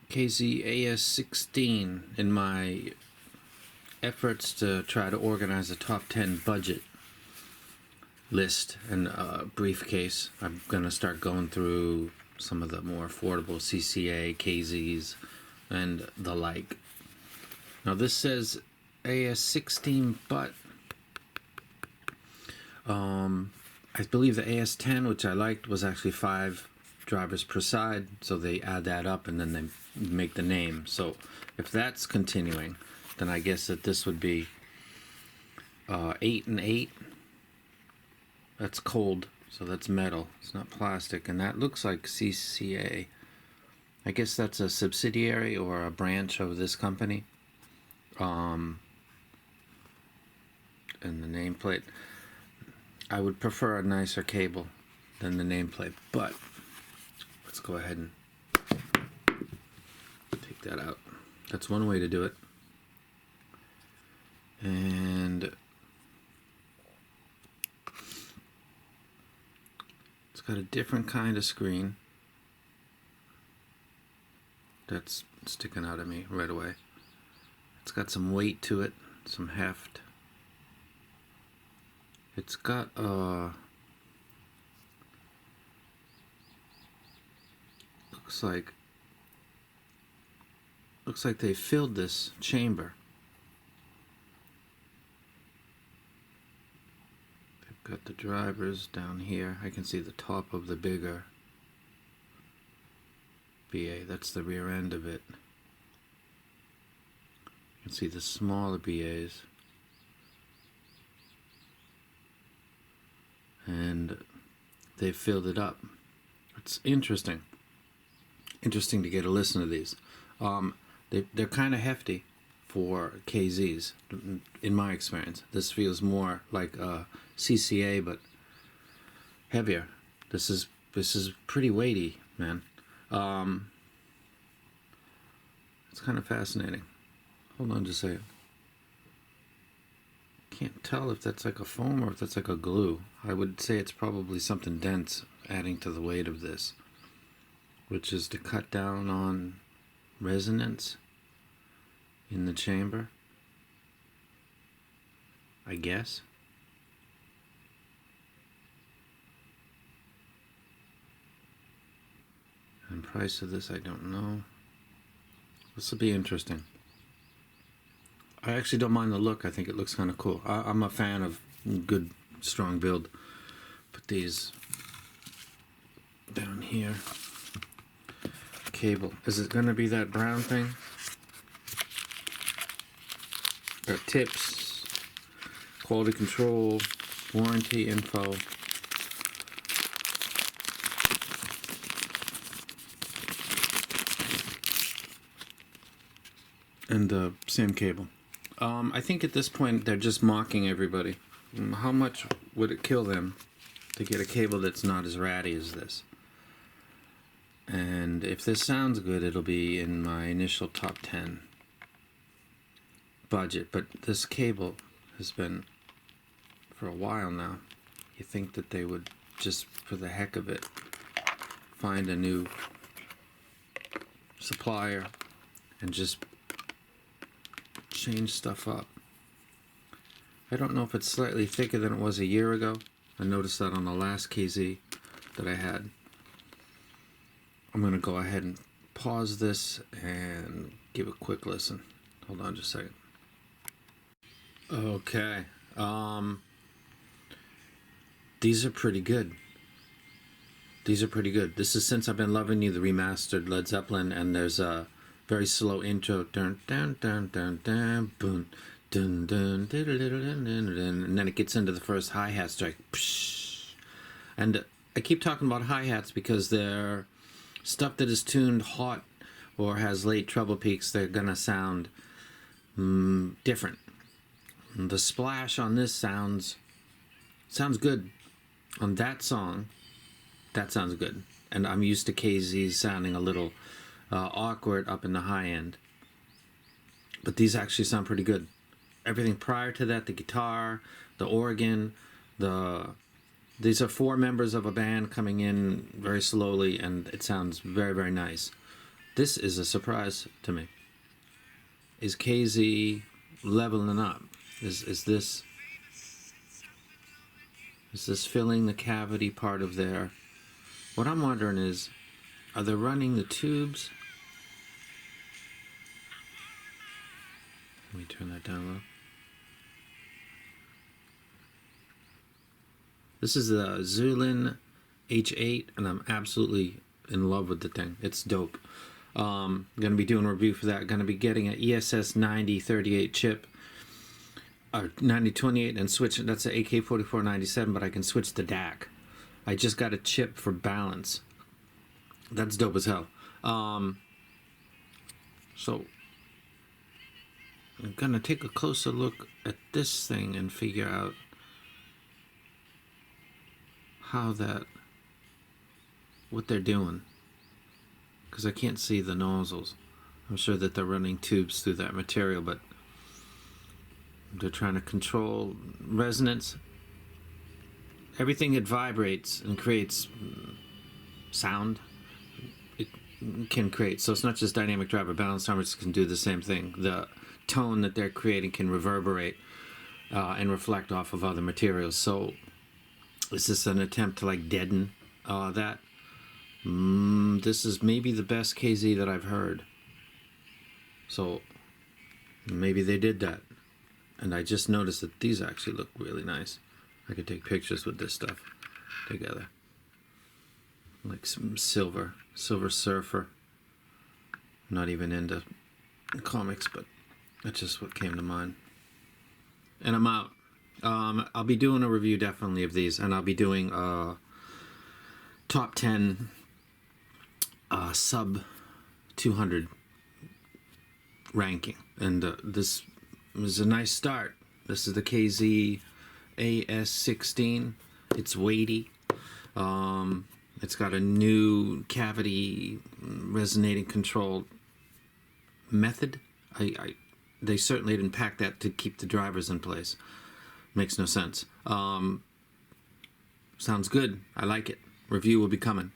KZ AS16 in my efforts to try to organize a top 10 budget list and briefcase. I'm going to start going through some of the more affordable CCA, KZs, and the like. Now this says AS16, but I believe the AS10, which I liked, was actually 5 drivers per side, so they add that up and then they make the name. So if that's continuing, then I guess that this would be 8 and 8. That's cold, so that's metal. It's not plastic, and that looks like CCA. I guess that's a subsidiary or a branch of this company. And the nameplate. I would prefer a nicer cable than the nameplate, but let's go ahead and take that out. That's one way to do it. And it's got a different kind of screen that's sticking out at me right away. It's got some weight to it, some heft. It's got looks like they filled this chamber. They've got the drivers down here. I can see the top of the bigger BA. That's the rear end of it. You can see the smaller BAs. And they've filled it up. It's interesting. Interesting to get a listen to these. They're kind of hefty for KZs, in my experience. This feels more like a CCA, but heavier. This is pretty weighty, man. It's kind of fascinating. Hold on just a second. Can't tell if that's like a foam or if that's like a glue. I would say it's probably something dense adding to the weight of this, which is to cut down on resonance in the chamber, I guess. And price of this, I don't know. This will be interesting. I actually don't mind the look. I think it looks kind of cool. I'm a fan of good, strong build. Put these down here. Cable. Is it going to be that brown thing? Got tips, quality control, warranty info. And the same cable. I think at this point they're just mocking everybody. How much would it kill them to get a cable that's not as ratty as this? And if this sounds good, it'll be in my initial top 10 budget. But this cable has been for a while now. You think that they would just, for the heck of it, find a new supplier and just change stuff up. I don't know if it's slightly thicker than it was a year ago. I noticed that on the last KZ that I had. I'm going to go ahead and pause this and give a quick listen. Hold on just a second. Okay. These are pretty good. These are pretty good. This is Since I've Been Loving You, the remastered Led Zeppelin, and there's a very slow intro. Dun dun dun dun dun boom. Dun dun dun dun dun dun dun, and then it gets into the first hi-hat strike. And I keep talking about hi-hats because they're stuff that is tuned hot or has late treble peaks. They're gonna sound different. The splash on this sounds good. On that song, that sounds good. And I'm used to KZs sounding a little awkward up in the high end. But these actually sound pretty good. Everything prior to that, the guitar, the organ, these are 4 members of a band coming in very slowly, and it sounds very, very nice. This is a surprise to me. Is KZ leveling up? Is this filling the cavity part of there? What I'm wondering is, are they running the tubes? Let me turn that down low. This is the Zulin H8, and I'm absolutely in love with the thing. It's dope. Going to be doing a review for that. Going to be getting an ESS 9038 chip, or 9028, and switch. That's an AK4497, but I can switch the DAC. I just got a chip for balance. That's dope as hell. So I'm gonna take a closer look at this thing and figure out what they're doing, because I can't see the nozzles. I'm sure that they're running tubes through that material, but they're trying to control resonance. Everything that vibrates and creates sound, it can create. So it's not just dynamic driver. Balance harmonics can do the same thing. The tone that they're creating can reverberate and reflect off of other materials. So is this an attempt to like deaden that? This is maybe the best KZ that I've heard. So maybe they did that. And I just noticed that these actually look really nice. I could take pictures with this stuff together. Like some Silver Surfer. I'm not even into comics, but that's just what came to mind. And I'm out. I'll be doing a review definitely of these, and I'll be doing a top 10 sub 200 ranking. And this was a nice start. This is the KZ AS16. It's weighty. It's got a new cavity resonating control method. They certainly didn't pack that to keep the drivers in place. Makes no sense. Sounds good. I like it. Review will be coming.